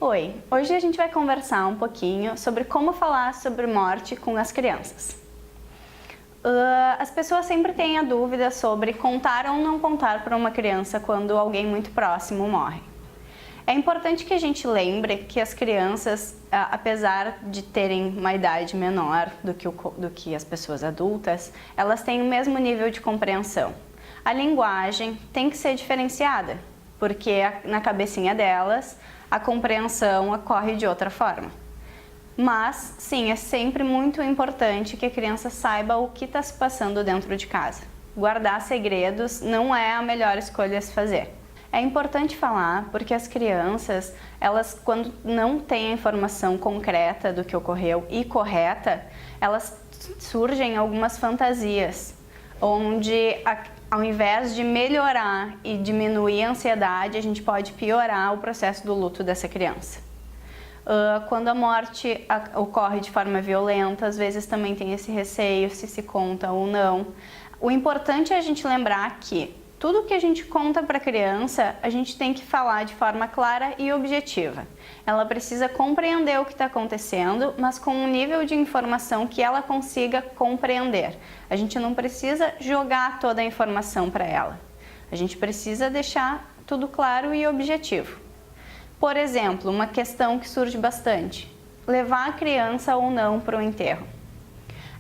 Oi, hoje a gente vai conversar um pouquinho sobre como falar sobre morte com as crianças. As pessoas sempre têm a dúvida sobre contar ou não contar para uma criança quando alguém muito próximo morre. É importante que a gente lembre que as crianças, apesar de terem uma idade menor do que as pessoas adultas, elas têm o mesmo nível de compreensão. A linguagem tem que ser diferenciada, porque na cabecinha delas a compreensão ocorre de outra forma. Mas, sim, é sempre muito importante que a criança saiba o que está se passando dentro de casa. Guardar segredos não é a melhor escolha a se fazer. É importante falar porque as crianças, elas quando não têm a informação concreta do que ocorreu e correta, elas surgem algumas fantasias, onde ao invés de melhorar e diminuir a ansiedade, a gente pode piorar o processo do luto dessa criança. Quando a morte ocorre de forma violenta, às vezes também tem esse receio se se conta ou não. O importante é a gente lembrar que tudo que a gente conta para a criança, a gente tem que falar de forma clara e objetiva. Ela precisa compreender o que está acontecendo, mas com um nível de informação que ela consiga compreender. A gente não precisa jogar toda a informação para ela. A gente precisa deixar tudo claro e objetivo. Por exemplo, uma questão que surge bastante: levar a criança ou não para o enterro.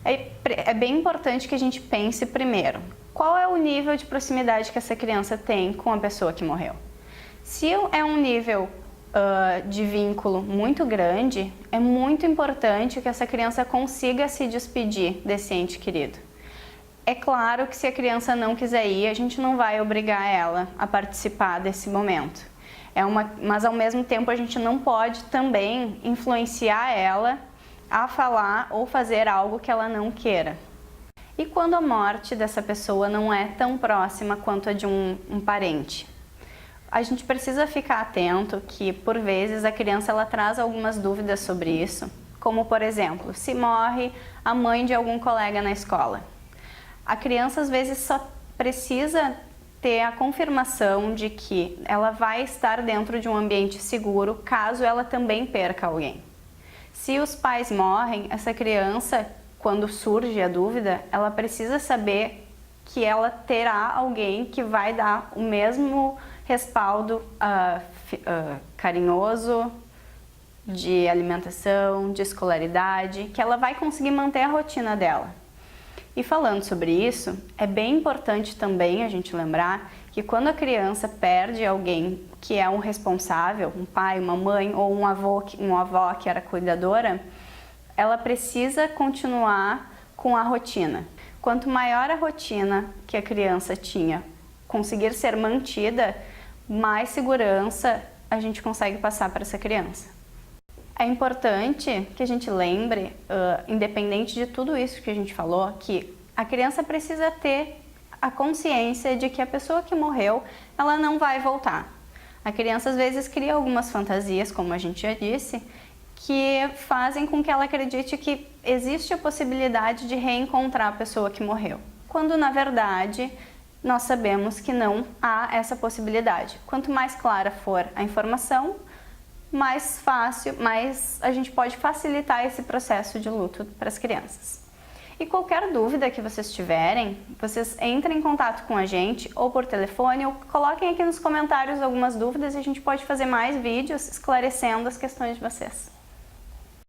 É bem importante que a gente pense primeiro, qual é o nível de proximidade que essa criança tem com a pessoa que morreu? Se é um nível de vínculo muito grande, é muito importante que essa criança consiga se despedir desse ente querido. É claro que se a criança não quiser ir, a gente não vai obrigar ela a participar desse momento. Mas ao mesmo tempo a gente não pode também influenciar ela a falar ou fazer algo que ela não queira. E quando a morte dessa pessoa não é tão próxima quanto a de um parente? A gente precisa ficar atento que, por vezes, a criança ela traz algumas dúvidas sobre isso, como, por exemplo, se morre a mãe de algum colega na escola. A criança, às vezes, só precisa ter a confirmação de que ela vai estar dentro de um ambiente seguro caso ela também perca alguém. Se os pais morrem, essa criança, quando surge a dúvida, ela precisa saber que ela terá alguém que vai dar o mesmo respaldo carinhoso, de alimentação, de escolaridade, que ela vai conseguir manter a rotina dela. E falando sobre isso, é bem importante também a gente lembrar que quando a criança perde alguém que é um responsável, um pai, uma mãe ou uma avó que era cuidadora, ela precisa continuar com a rotina. Quanto maior a rotina que a criança tinha conseguir ser mantida, mais segurança a gente consegue passar para essa criança. É importante que a gente lembre, independente de tudo isso que a gente falou, que a criança precisa ter a consciência de que a pessoa que morreu, ela não vai voltar. A criança às vezes cria algumas fantasias, como a gente já disse, que fazem com que ela acredite que existe a possibilidade de reencontrar a pessoa que morreu, quando na verdade nós sabemos que não há essa possibilidade. Quanto mais clara for a informação, mais fácil, mais a gente pode facilitar esse processo de luto para as crianças. E qualquer dúvida que vocês tiverem, vocês entrem em contato com a gente ou por telefone ou coloquem aqui nos comentários algumas dúvidas e a gente pode fazer mais vídeos esclarecendo as questões de vocês.